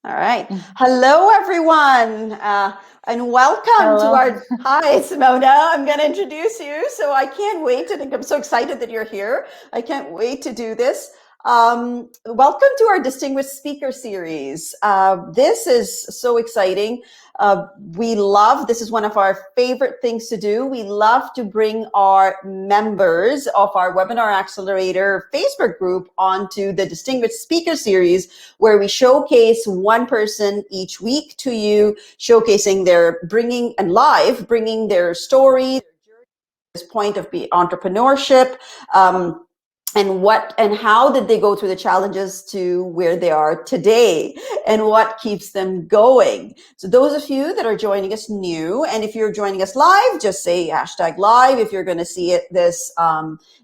All right. Hello, everyone, and welcome to Hello. our. Hi, Simona. I'm going to introduce you. So I can't wait to. I'm so excited that you're here. I can't wait to do this. Welcome to our Distinguished Speaker Series. This is so exciting. This is one of our favorite things to do. We love to bring our members of our Webinar Accelerator Facebook group onto the Distinguished Speaker Series, where we showcase one person each week to you, showcasing bringing their story, this point of entrepreneurship, and how did they go through the challenges to where they are today, and what keeps them going. So those of you that are joining us new, and if you're joining us live, just say #live. If you're going to see this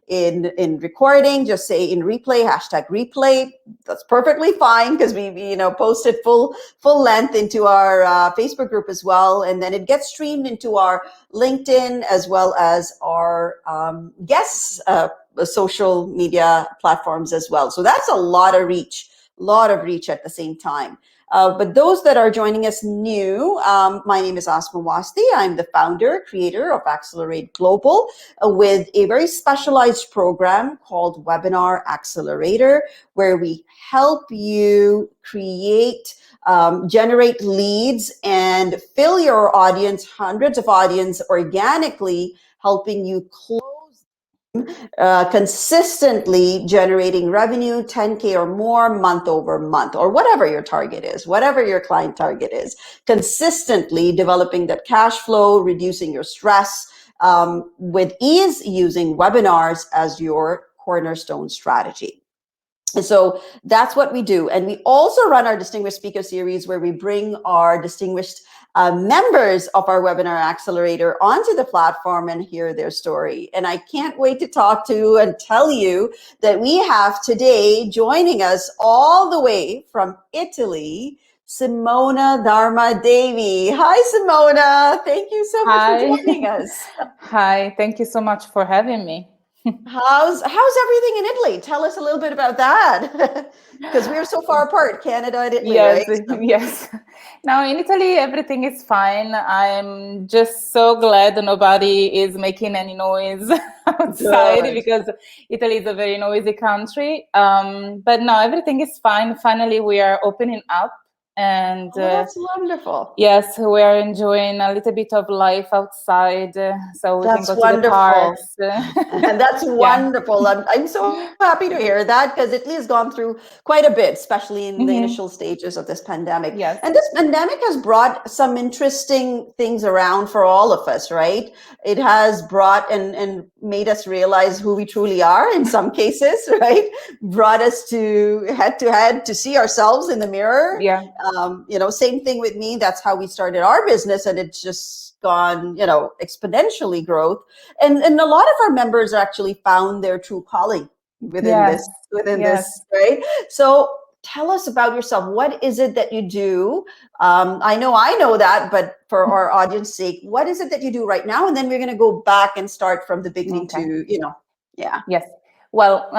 in recording, just say in replay, #replay. That's perfectly fine, because we post it full length into our Facebook group as well, and then it gets streamed into our LinkedIn as well as our guests social media platforms as well. So that's a lot of reach at the same time. But those that are joining us new, my name is Asma Wasti. I'm the founder, creator of Accelerate Global, with a very specialized program called Webinar Accelerator, where we help you generate leads and fill your audience, hundreds of audience, organically, helping you close consistently generating revenue, 10K or more month over month, or whatever your target is, whatever your client target is, consistently developing that cash flow, reducing your stress with ease, using webinars as your cornerstone strategy. And so that's what we do. And we also run our Distinguished Speaker Series, where we bring our distinguished members of our Webinar Accelerator onto the platform and hear their story. And I can't wait to talk to and tell you that we have today joining us all the way from Italy, Simona Dharma Devi. Hi, Simona. Thank you so much for joining us. Hi, thank you so much for having me. How's everything in Italy? Tell us a little bit about that, because we're so far apart, Canada and Italy, Yes, right? So. yes. Now in Italy, everything is fine. I'm just so glad nobody is making any noise outside, Good. because Italy is a very noisy country. But no, everything is fine. Finally, we are opening up. And that's wonderful. Yes, we are enjoying a little bit of life outside, so we can go to the parks. And that's Yeah. wonderful. I'm so happy to hear that, because Italy has gone through quite a bit, especially in the initial stages of this pandemic. Yes. And this pandemic has brought some interesting things around for all of us, right? It has brought and made us realize who we truly are in some cases, right? Brought us to head to see ourselves in the mirror. Yeah. Same thing with me. That's how we started our business, and it's just gone, exponentially growth. And a lot of our members actually found their true calling within Yes. this, right? So tell us about yourself. What is it that you do? I know that, but for our audience sake, what is it that you do right now? And then we're going to go back and start from the beginning to, yeah. Yes. Well,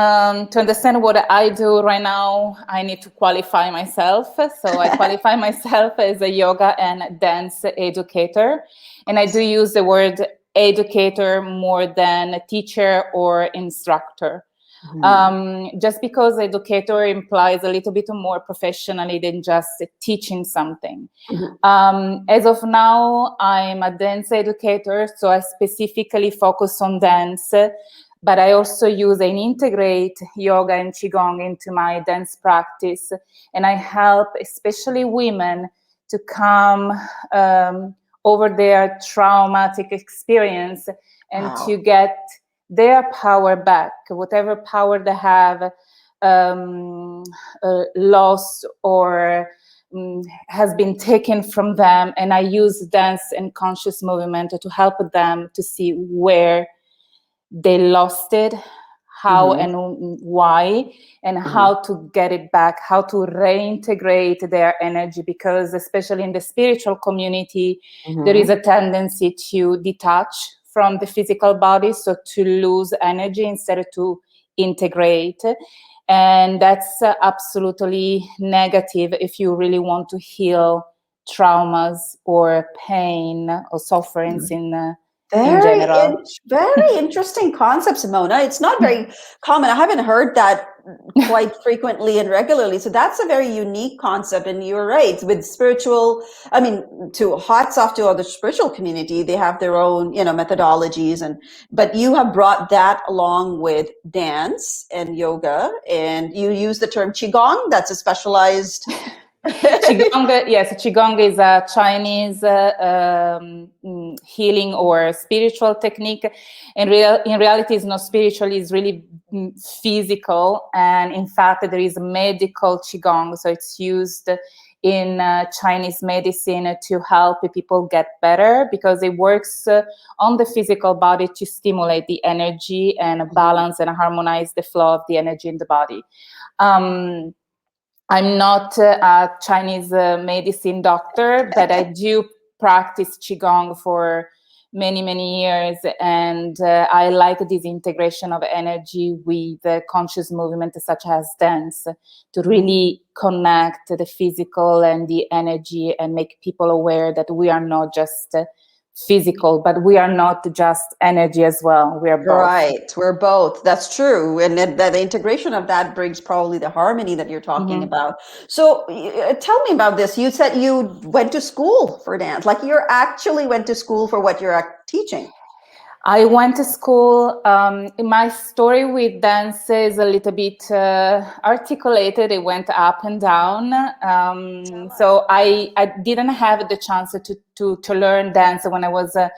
to understand what I do right now, I need to qualify myself. So I qualify myself as a yoga and dance educator. And I do use the word educator more than a teacher or instructor. Just because educator implies a little bit more professionally than just teaching something. As of now, I'm a dance educator, so I specifically focus on dance, but I also use and integrate yoga and qigong into my dance practice. And I help especially women to come over their traumatic experience and to get their power back, whatever power they have lost or has been taken from them. And I use dance and conscious movement to help them to see where they lost it, how and why, and how to get it back, how to reintegrate their energy. Because especially in the spiritual community, there is a tendency to detach from the physical body, so to lose energy instead of to integrate. And that's absolutely negative if you really want to heal traumas or pain or sufferings in general. Very interesting concept, Simona. It's not very common. I haven't heard that quite frequently and regularly. So that's a very unique concept. And you're right, with spiritual, I mean, to hats off to other spiritual community, they have their own, methodologies, but you have brought that along with dance and yoga, and you use the term qigong. That's a specialized Qigong, yes, Qigong is a Chinese healing or spiritual technique. In reality, it's not spiritual; it's really physical. And in fact, there is medical Qigong, so it's used in Chinese medicine to help people get better, because it works on the physical body to stimulate the energy and balance and harmonize the flow of the energy in the body. I'm not a Chinese medicine doctor, but I do practice Qigong for many, many years. And I like this integration of energy with conscious movement, such as dance, to really connect the physical and the energy and make people aware that we are not just physical, but we are not just energy as well. We are both. Right, we're both. That's true. And the integration of that brings probably the harmony that you're talking about. So tell me about this. You said you went to school for dance, like you actually went to school for what you're teaching. I went to school. My story with dance is a little bit articulated. It went up and down. So I didn't have the chance to learn dance when I was a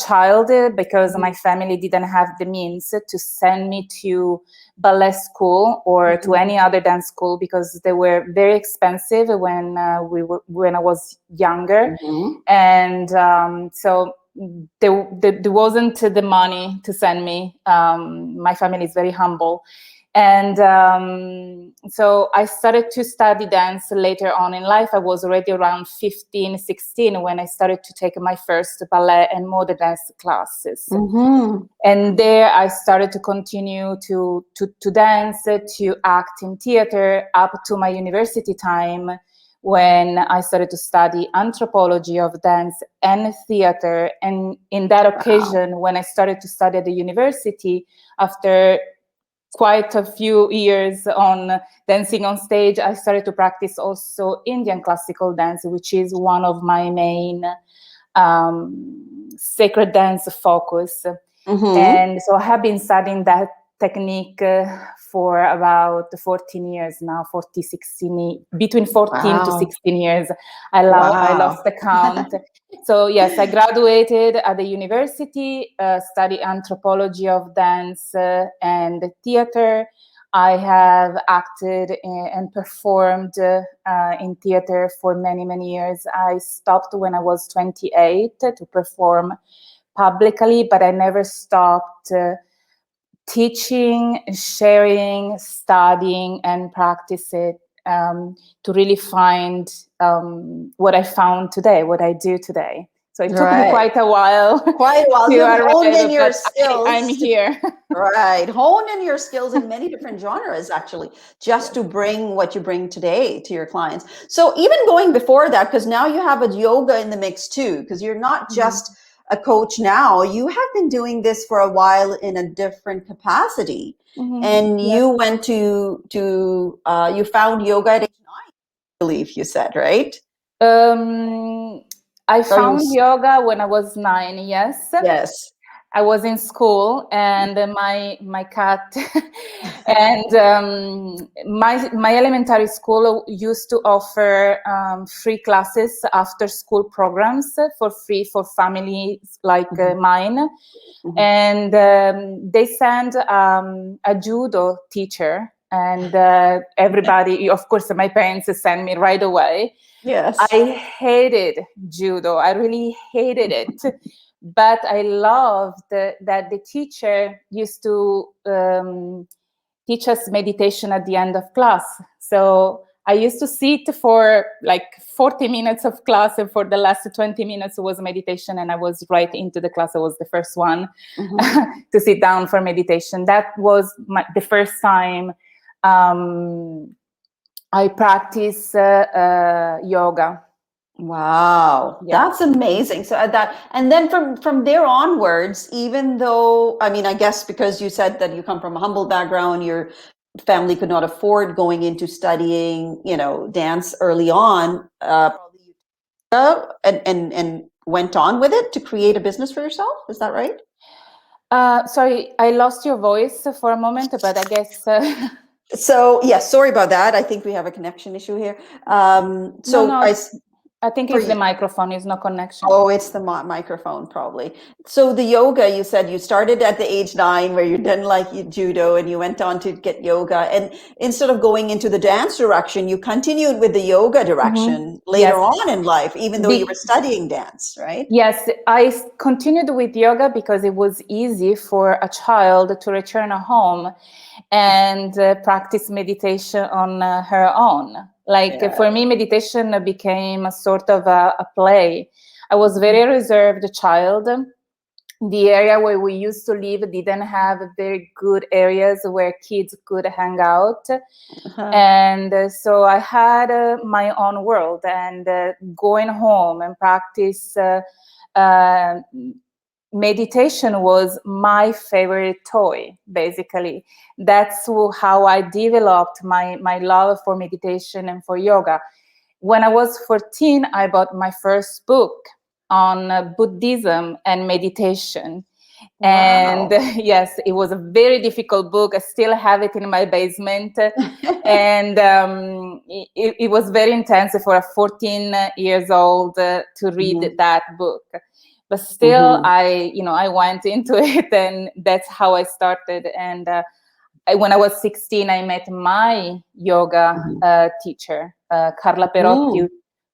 child, because my family didn't have the means to send me to ballet school or to any other dance school, because they were very expensive when I was younger. And so there wasn't the money to send me. My family is very humble. And so I started to study dance later on in life. I was already around 15, 16 when I started to take my first ballet and modern dance classes. And there I started to continue to dance, to act in theater up to my university time, when I started to study anthropology of dance and theater. And in that occasion, when I started to study at the university, after quite a few years on dancing on stage, I started to practice also Indian classical dance, which is one of my main sacred dance focus. And so I have been studying that technique for about 14 years now, between 14 to 16 years. I lost the count. So yes, I graduated at the university, studied anthropology of dance and theater. I have acted and performed in theater for many, many years. I stopped when I was 28 to perform publicly, but I never stopped teaching, sharing, studying, and practice it to really find what I found today, what I do today. So it took me quite a while. You honed in your skills. I'm here. Right. Hone in your skills in many different genres, actually, just to bring what you bring today to your clients. So even going before that, because now you have a yoga in the mix too, because you're not just a coach now, you have been doing this for a while in a different capacity. And you went to you found yoga, I believe you said, right? I found yoga when I was 9, yes. Yes. I was in school, and my cat and my elementary school used to offer free classes, after school programs for free for families like mine. And they sent a judo teacher, and everybody, of course, my parents sent me right away. Yes. I hated judo. I really hated it. But I loved that the teacher used to teach us meditation at the end of class. So I used to sit for like 40 minutes of class, and for the last 20 minutes was meditation, and I was right into the class. I was the first one to sit down for meditation. That was the first time I practice yoga. Wow, Yeah. that's amazing. So that, and then from there onwards, even though, I mean, I guess because you said that you come from a humble background, your family could not afford going into studying, dance early on, probably you and went on with it to create a business for yourself. Is that right? Sorry, I lost your voice for a moment, but I guess. So yeah, sorry about that. I think we have a connection issue here. So No, I think for it's the you. microphone, it's no connection. Oh, it's the microphone probably. So the yoga, you said you started at the age 9 where you didn't like judo and you went on to get yoga. And instead of going into the dance direction, you continued with the yoga direction later Yes. on in life, even though you were Be- studying dance, right? yes, continued with yoga because it was easy for a child to return home and practice meditation on her own. Like Yeah. for me, meditation became a sort of a play. I was very reserved child. The area where we used to live didn't have very good areas where kids could hang out. Uh-huh. And so I had my own world, and going home and practice uh, meditation was my favorite toy, basically. That's how I developed my love for meditation and for yoga. When I was 14, I bought my first book on Buddhism and meditation. And Wow. yes, it was a very difficult book. I still have it in my basement. And it was very intense for a 14 years old to read that book. But still, Mhm. I went into it, and that's how I started. And when I was 16, I met my yoga Mhm. teacher, Carla Perotti, Mhm.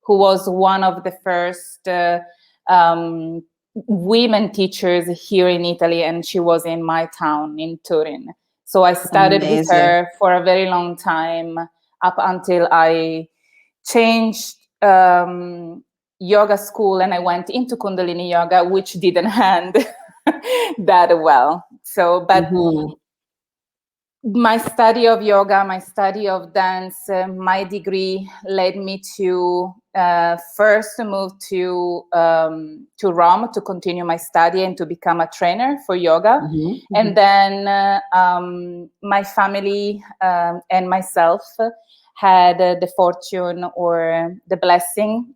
who was one of the first um, women teachers here in Italy, and she was in my town in Turin. So I studied with Amazing. her for a very long time up until I changed yoga school and I went into Kundalini yoga, which didn't end that well. So, but Mhm. my study of yoga, my study of dance, my degree led me to first move to Rome to continue my study and to become a trainer for yoga. Mhm. And Mhm. then my family and myself had the fortune or the blessing.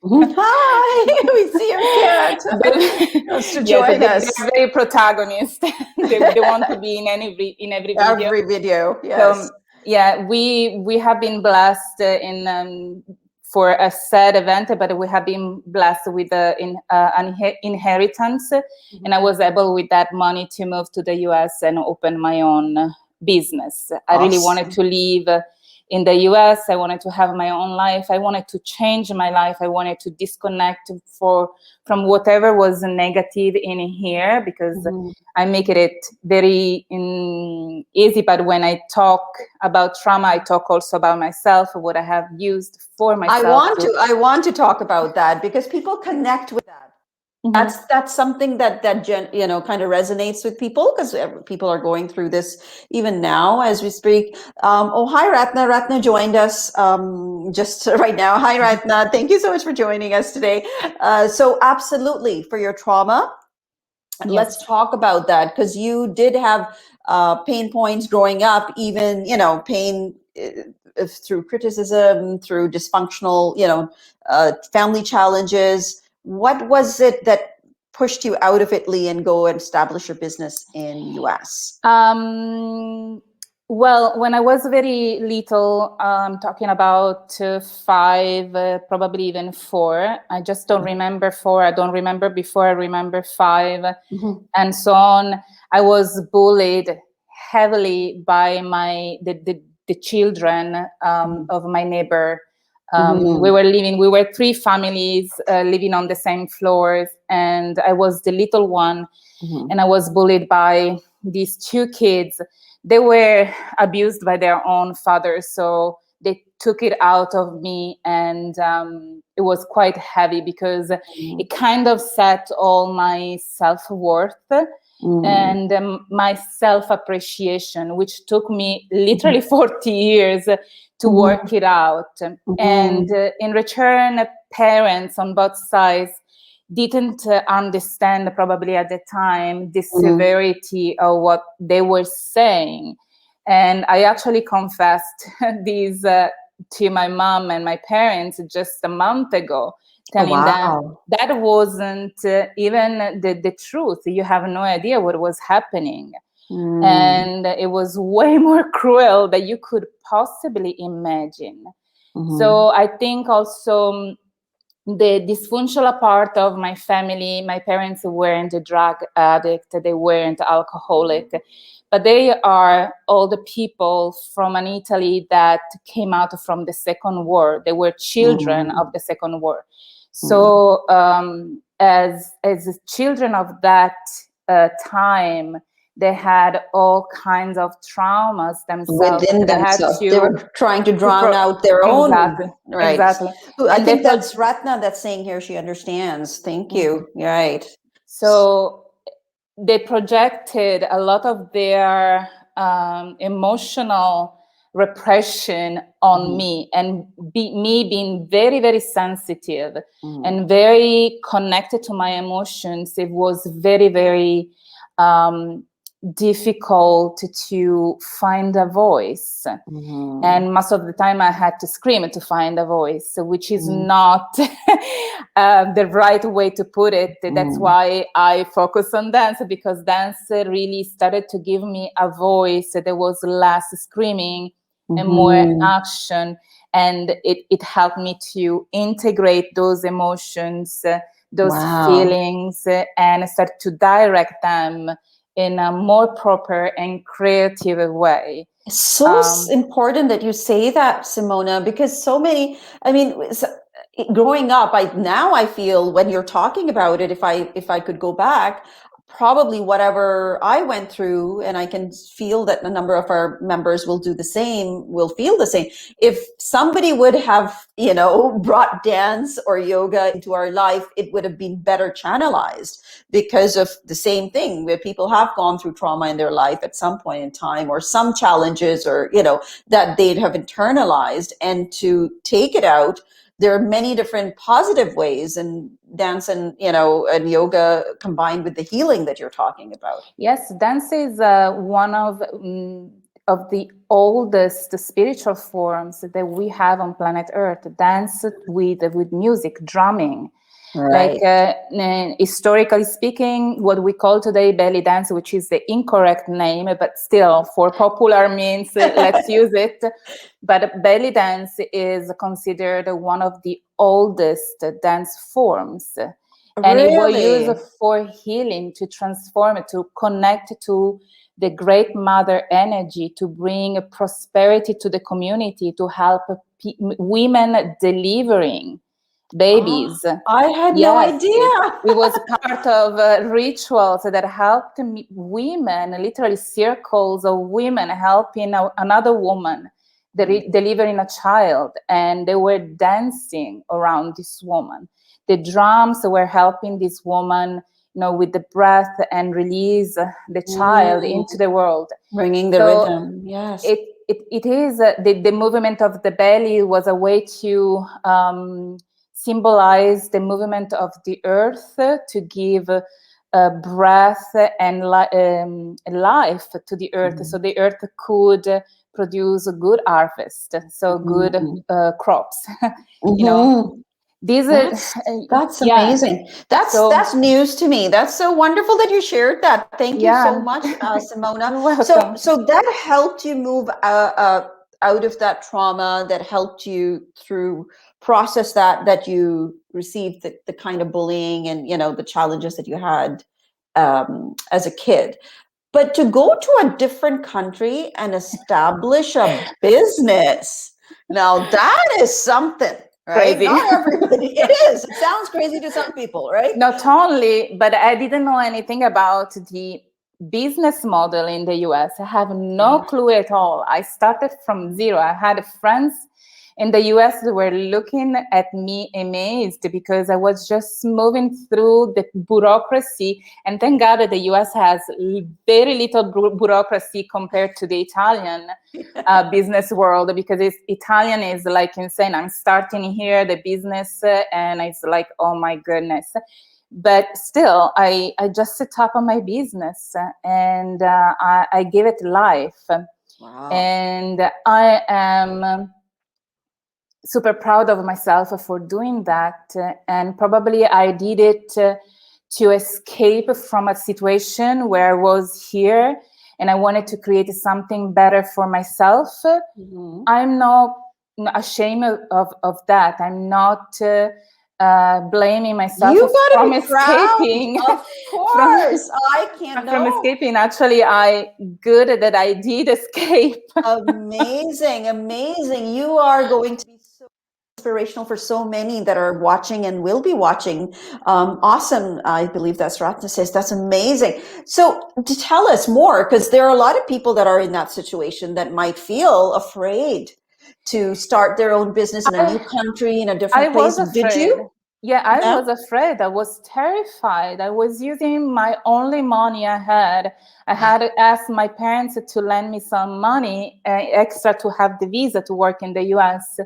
Hi, we see your cat. Wants to Yes, join us. they're very protagonist. They want to be in every video. Every video, yes. So yeah, we have been blessed in for a sad event, but we have been blessed with an inheritance, and I Mhm. was able with that money to move to the US and open my own business. I really wanted Awesome. to live in the US. I wanted to have my own life. I wanted to change my life. I wanted to disconnect from whatever was negative in here, because Mhm. I make it very easy. But when I talk about trauma, I talk also about myself, what I have used for I myself want to. to I want to talk about that because people connect with that. Mhm. That's something that kind of resonates with people because people are going through this even now as we speak. Oh, hi Ratna. Ratna joined us just right now. Hi Ratna. Thank you so much for joining us today. So absolutely for your trauma. Let's Yes. talk about that because you did have pain points growing up, even pain through criticism, through dysfunctional family challenges. What was it that pushed you out of Italy and go and establish your business in US? Well, when I was very little, talking about 5, probably even 4, I just don't remember 4. I don't remember before. I remember 5, Mhm. and so on. I was bullied heavily by the children of my neighbor. Mhm. We were 3 families living on the same floors, and I was the little one, Mhm. and I was bullied by these 2 kids. They were abused by their own fathers, so they took it out of me, and it was quite heavy because Mhm. it kind of set all my self-worth Mm. and my self-appreciation, which took me literally 40 years to Mhm. work it out. And Mhm. in return, parents on both sides didn't understand probably at the time the Mhm. severity of what they were saying. And I actually confessed these to my mom and my parents just a month ago, Oh, telling them wow. that wasn't even the truth. You have no idea what was happening. Mm. And it was way more cruel than you could possibly imagine. Mhm. So I think also the dysfunctional part of my family, my parents weren't a drug addict, they weren't alcoholic, but they are all the people from an Italy that came out from the Second War. They were children Mm. of the Second War. Mm. So as children of that time, they had all kinds of traumas themselves. Within They had themselves, they were trying to to drown out their own. exactly, Right. exactly, So I and they think that's Ratna that's saying here. She understands. Thank Mhm. you. Right. So they projected a lot of their emotional repression on Mhm. me, and me being very, very sensitive Mhm. and very connected to my emotions. It was very, very um, difficult to find a voice. Mhm. And most of the time I had to scream to find a voice, which is Mhm. not the right way to put it. That's Mhm. why I focus on dance, because dance really started to give me a voice. There was less screaming and more Mhm. action, and it helped me to integrate those emotions, those Wow. feelings, and start to direct them in a more proper and creative way. It's so important that you say that, Simona, because so many, I mean, growing up, I feel when you're talking about it, if I could go back, probably whatever I went through, and I can feel that a number of our members will do the same, will feel the same. If somebody would have, brought dance or yoga into our life, it would have been better channelized because of the same thing where people have gone through trauma in their life at some point in time, or some challenges, or that they'd have internalized, and to take it out. There are many different positive ways, and dance and and yoga combined with the healing that you're talking about. Yes, dance is one of the oldest spiritual forms that we have on planet Earth. Dance with music, drumming. Like Right. historically speaking, what we call today belly dance, which is the incorrect name, but still for popular means, let's use it. But belly dance is considered one of the oldest dance forms. And it was used Really? for healing, to transform it, to connect to the great mother energy, to bring prosperity to the community, to help women delivering Oh, babies. I had no Yes, idea. it was part of rituals that helped women, literally circles of women helping another woman delivering a child, and they were dancing around this woman. The drums were helping this woman, with the breath and release the child Mm, into the world. bringing the So rhythm. Yes. it is the movement of the belly was a way to symbolize the movement of the earth, to give breath and life to the earth, so the earth could produce a good harvest, so good Mm-hmm. crops. you know Mm-hmm. these are That's yeah. amazing. That's So news to me. That's so wonderful that you shared that. Thank you so yeah. much, Simona. You're So welcome. so that helped you move out of that trauma. That helped you through process that you received the kind of bullying and the challenges that you had as a kid. But to go to a different country and establish a business, now that is something, right? Crazy. Not everybody. It is. It sounds crazy to some people, right? Not only, but I didn't know anything about the business model in the US. I have no clue at all. I started from zero. I had friends In the US, they were looking at me amazed because I was just moving through the bureaucracy. And thank God that the US has very little bureaucracy compared to the Italian business world, because Italian is like insane. I'm starting here, the business, and it's like, oh my goodness. But still, I just set up on my business, and I give it life. Wow. And I am super proud of myself for doing that. And probably I did it to escape from a situation where I was here and I wanted to create something better for myself. Mm-hmm. I'm not ashamed of that. I'm not blaming myself You got to from be proud. escaping. Of course. I can't From know. escaping. Actually, I good that I did escape. Amazing. Amazing. You are going to be so inspirational for so many that are watching and will be watching. Awesome. I believe that's Ratna says. That's amazing. So to tell us more, because there are a lot of people that are in that situation that might feel afraid to start their own business in a new country, in a I different was place. Did afraid. you? Yeah, I Yeah. was afraid. I was terrified. I was using my only money I had. I had asked my parents to lend me some money extra to have the visa to work in the US.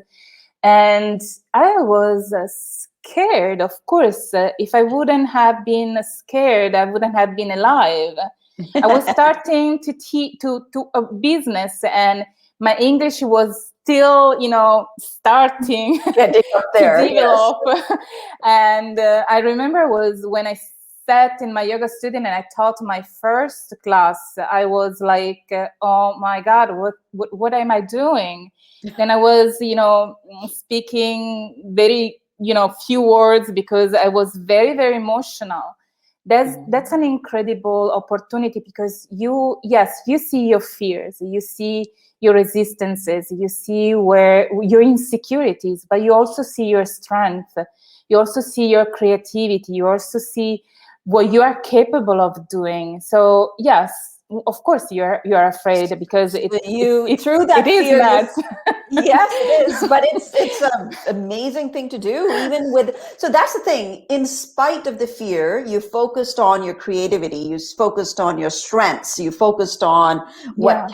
And I was scared, of course. If I wouldn't have been scared, I wouldn't have been alive. I was starting to a business, and my English was still, starting Getting up to there. Yes. develop. And I remember was when I sat in my yoga studio and I taught my first class. I was like, oh my God, what am I doing? Then I was, speaking very, few words because I was very, very emotional. That's an incredible opportunity because you see your fears, you see your resistances, you see where your insecurities, but you also see your strength, you also see your creativity, you also see what you are capable of doing. So yes, of course you're afraid because You through it that is fear, not. yes, it is, but it's an amazing thing to do, even with, so that's the thing. In spite of the fear, you focused on your creativity, you focused on your strengths, you focused on Yeah.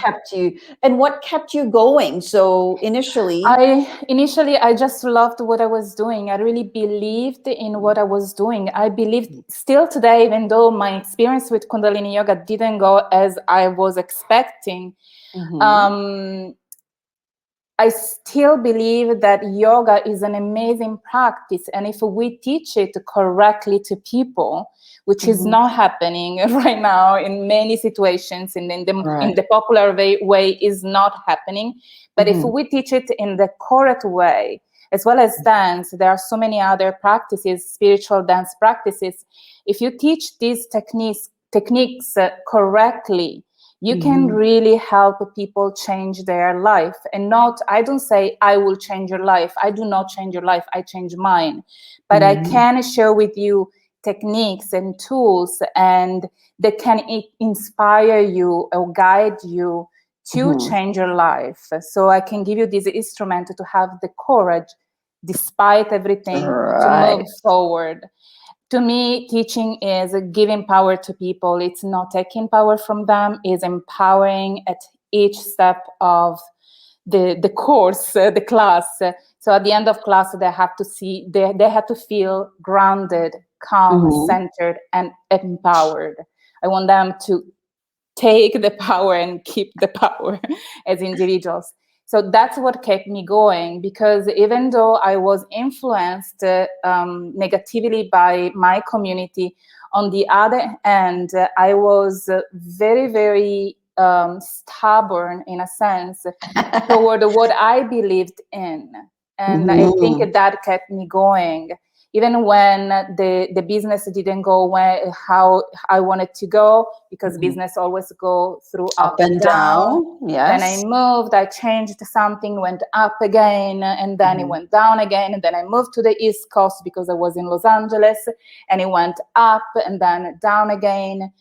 what kept you going. So initially, I just loved what I was doing. I really believed in what I was doing. I believed still today, even though my experience with Kundalini yoga didn't go as I was expecting. I still believe that yoga is an amazing practice. And if we teach it correctly to people, which is not happening right now in many situations, and in the popular way is not happening. But if we teach it in the correct way, as well as dance, there are so many other practices, spiritual dance practices. If you teach these techniques correctly, you can really help people change their life. And I don't say I will change your life. I do not change your life. I change mine. But I can share with you techniques and tools and that can inspire you or guide you to change your life. So I can give you this instrument to have the courage, despite everything, to move forward. To me, teaching is giving power to people. It's not taking power from them, it's empowering at each step of the course, the class. So at the end of class, they have to feel grounded, calm, centered, and empowered. I want them to take the power and keep the power as individuals. So that's what kept me going, because even though I was influenced negatively by my community, on the other hand, I was very, very stubborn in a sense toward what I believed in. And I think that kept me going. Even when the business didn't go how I wanted to go, because business always go through up ups and down. down. Then I Yes. moved, I changed something, went up again, and then it went down again. And then I moved to the East Coast because I was in Los Angeles, and it went up and then down again.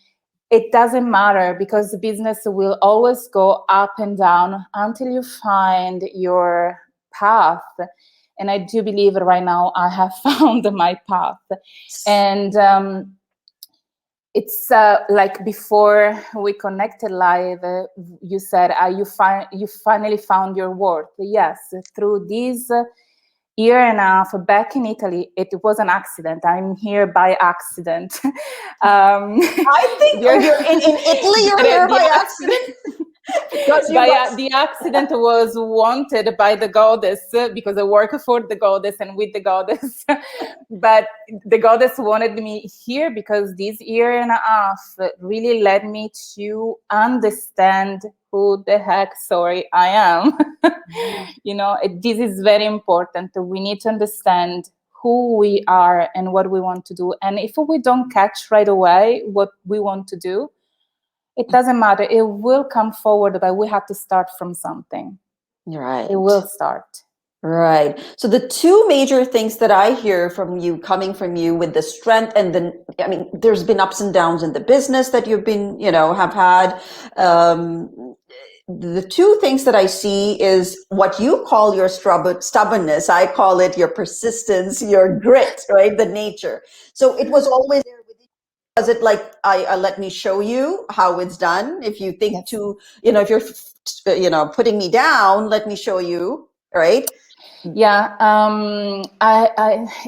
It doesn't matter, because the business will always go up and down until you find your path. And I do believe right now I have found my path. And it's like before we connected live, you said you finally found your worth. Yes, through this year and a half back in Italy, it was an accident. I'm here by accident. I think you're in Italy. You're here by accident. Because you got... The accident was wanted by the goddess, because I work for the goddess and with the goddess. But the goddess wanted me here because this year and a half really led me to understand who the heck, I am. This is very important. We need to understand who we are and what we want to do. And if we don't catch right away what we want to do, it doesn't matter. It will come forward, but we have to start from something. Right. It will start. Right. So the two major things that I hear from you, coming from you with the strength and there's been ups and downs in the business that you've been, have had. The two things that I see is what you call your stubbornness. I call it your persistence, your grit, right? The nature. So it was always there with you. Was it like, I let me show you how it's done? If you think if you're, putting me down, let me show you, right? Yeah,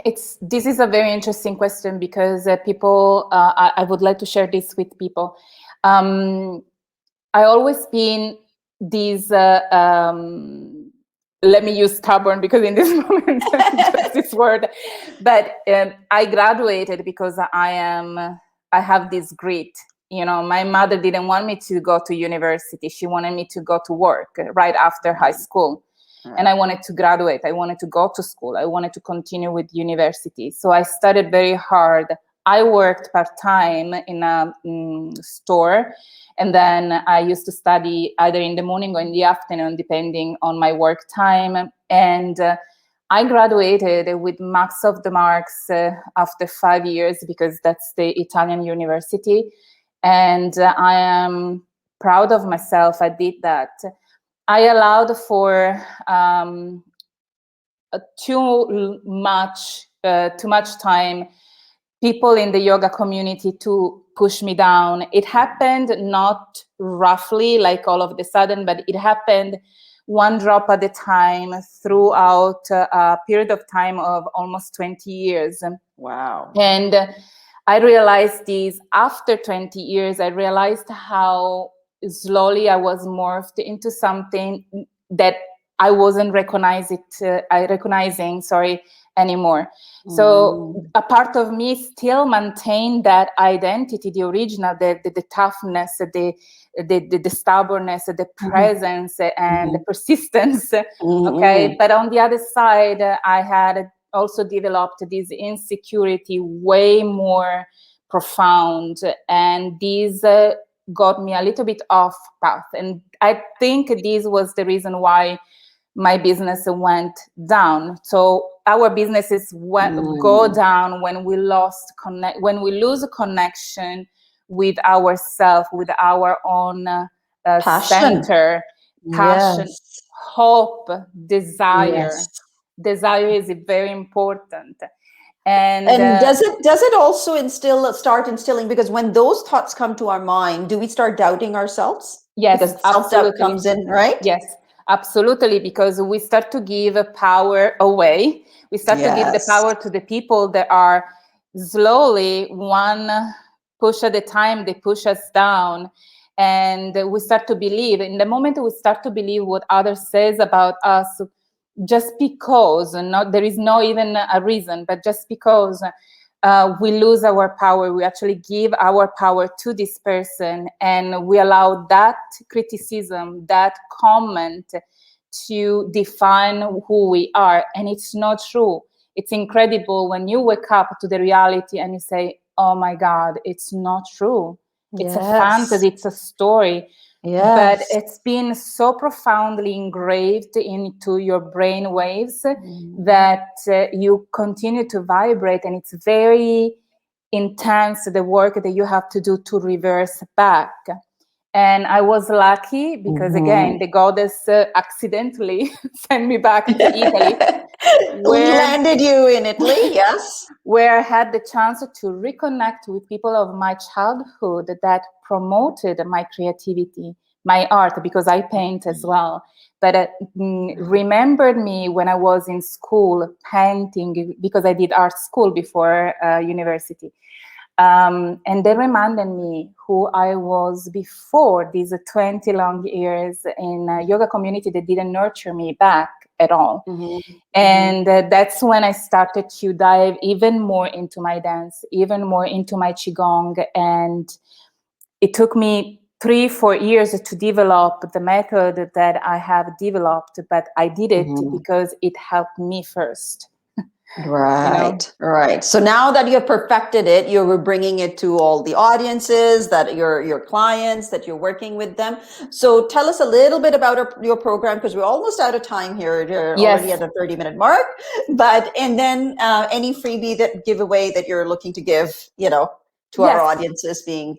this is a very interesting question because people, I would like to share this with people. I always been these, let me use stubborn because in this moment, just this word, but I graduated because I have this grit. My mother didn't want me to go to university. She wanted me to go to work right after high school. And I wanted to graduate. I wanted to go to school. I wanted to continue with university. So I studied very hard. I worked part-time in a store. And then I used to study either in the morning or in the afternoon, depending on my work time. And I graduated with max of the marks after 5 years because that's the Italian university. And I am proud of myself. I did that. I allowed for too much time people in the yoga community to push me down. It happened not roughly, like all of the sudden, but it happened one drop at a time throughout a period of time of almost 20 years. Wow. And I realized this after 20 years. I realized how slowly I was morphed into something that I wasn't recognizing anymore. So a part of me still maintained that identity, the original, the toughness, the stubbornness, the presence, and the persistence. Okay, but on the other side, I had also developed this insecurity way more profound, and these got me a little bit off path. And I think this was the reason why my business went down. So our businesses go down when we lose a connection with ourselves, with our own center, passion, hope, desire. Desire is very important. And does it also start instilling, because when those thoughts come to our mind, do we start doubting ourselves? Yes, because self-doubt comes in, right? Yes, absolutely, because we start to give power away. We start to give the power to the people that are slowly, one push at a time, they push us down. And we start to believe. In the moment we start to believe what others says about us, just because, there is no even a reason, but just because we lose our power, we actually give our power to this person, and we allow that criticism, that comment to define who we are. And it's not true. It's incredible when you wake up to the reality and you say, oh my God, it's not true. It's a fantasy, it's a story. But it's been so profoundly engraved into your brain waves that you continue to vibrate, and it's very intense, the work that you have to do to reverse back. And I was lucky because, again, the goddess accidentally sent me back to Italy, landed you in Italy, yes. where I had the chance to reconnect with people of my childhood that promoted my creativity, my art, because I paint as well. But remembered me when I was in school painting, because I did art school before university. And they reminded me who I was before these 20 long years in a yoga community that didn't nurture me back at all. And that's when I started to dive even more into my dance, even more into my Qigong. And it took me 3-4 years to develop the method that I have developed, but I did it because it helped me first. Right. So now that you have perfected it, you're bringing it to all the audiences, that your clients, that you're working with them. So tell us a little bit about your program, because we're almost out of time here. You're already at the 30-minute mark. And then any freebie giveaway that you're looking to give, to our audiences being.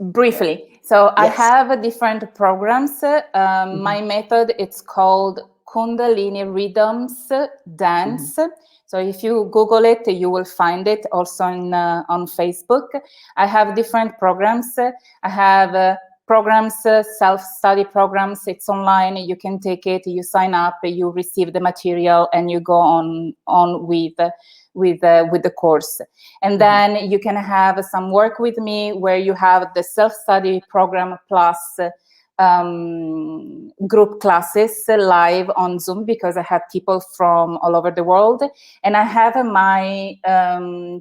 Briefly. So I have different programs. My method, it's called Kundalini Rhythms Dance. So if you Google it, you will find it also on Facebook. I have different programs. I have programs, self-study programs. It's online. You can take it. You sign up. You receive the material, and you go on with the course. And then you can have some work with me where you have the self-study program plus group classes live on Zoom, because I have people from all over the world. And I have my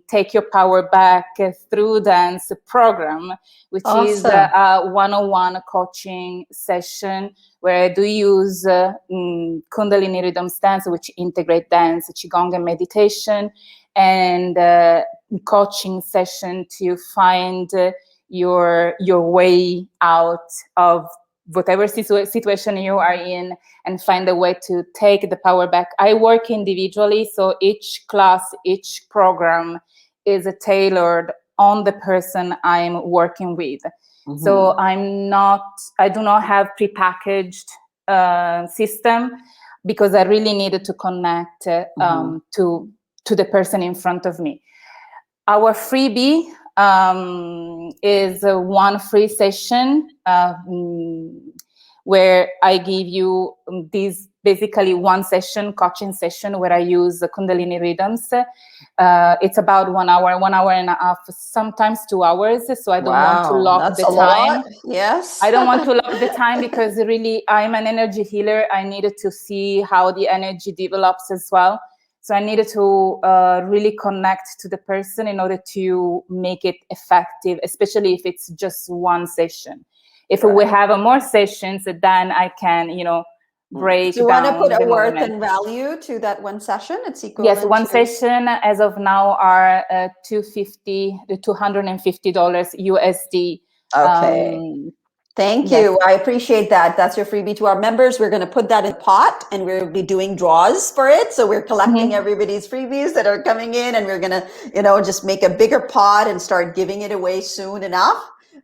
Take Your Power Back Through Dance program, which is a one-on-one coaching session where I do use Kundalini Rhythms Dance, which integrate dance, Qigong, and meditation, and coaching session to find your way out of whatever situation you are in, and find a way to take the power back. I work individually, so each class, each program is tailored on the person I'm working with. So I do not have prepackaged system, because I really needed to connect to the person in front of me. Our freebie is one free session where I give you this, basically one session, coaching session, where I use Kundalini rhythms. It's about 1 hour, 1.5 hours, sometimes 2 hours. So I don't want to lock the time. Yes. I don't want to lock the time, because really I'm an energy healer. I needed to see how the energy develops as well. So I needed to really connect to the person in order to make it effective, especially if it's just one session. If we have more sessions, then I can, break down. Do you want to put a worth movement and value to that one session? It's equivalent. Yes, one session as of now are $250 USD. Okay. Thank you. I appreciate that. That's your freebie to our members. We're going to put that in a pot, and we'll be doing draws for it. So we're collecting everybody's freebies that are coming in, and we're going to, just make a bigger pot and start giving it away soon enough,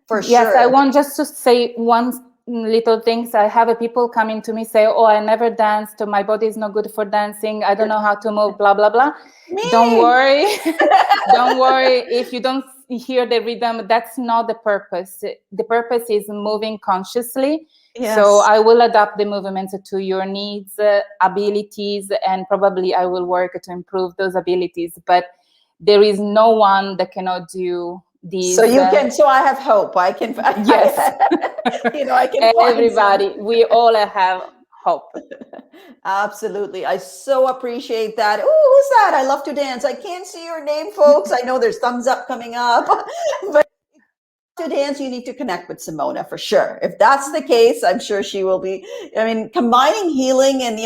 for sure. Yes, I want just to say one little things. I have people coming to me say, "Oh, I never danced. My body is not good for dancing. I don't know how to move, blah, blah, blah." Don't worry. Don't worry. If you don't hear the rhythm, that's not the purpose. The purpose is moving consciously. So I will adapt the movements to your needs, abilities, and probably I will work to improve those abilities. But there is no one that cannot do these. So you can. So I have hope. I can. Yes. I can. Everybody. We all have hope. Absolutely. I so appreciate that. Oh, who's that? I love to dance. I can't see your name, folks. I know there's thumbs up coming up, but to dance, you need to connect with Simona for sure. If that's the case, I'm sure she will be. I mean, combining healing and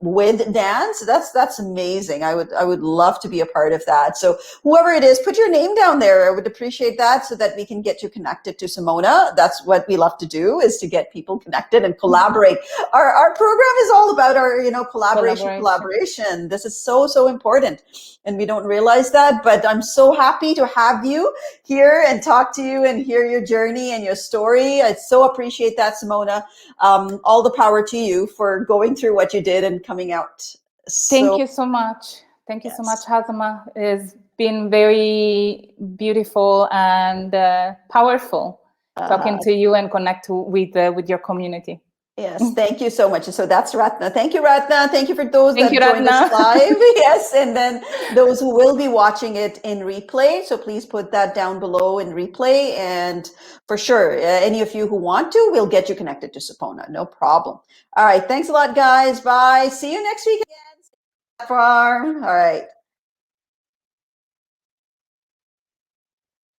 with dance, that's amazing. I would love to be a part of that. So whoever it is, put your name down there. I would appreciate that, so that we can get you connected to Simona. That's what we love to do, is to get people connected and collaborate. Our program is all about our collaboration. This is so important, and we don't realize that. But I'm so happy to have you here here and talk to you and hear your journey and your story. I so appreciate that, Simona. All the power to you for going through what you did and coming out. Thank you so much. Thank you so much, Hazama. It's been very beautiful and powerful talking to you and connect with your community. Yes, thank you so much. So that's Ratna. Thank you, Ratna. Thank you for those that joined Ratna. us live. Yes, and then those who will be watching it in replay. So please put that down below in replay. And for sure, any of you who want to, we'll get you connected to Simona. No problem. All right. Thanks a lot, guys. Bye. See you next week again. All right.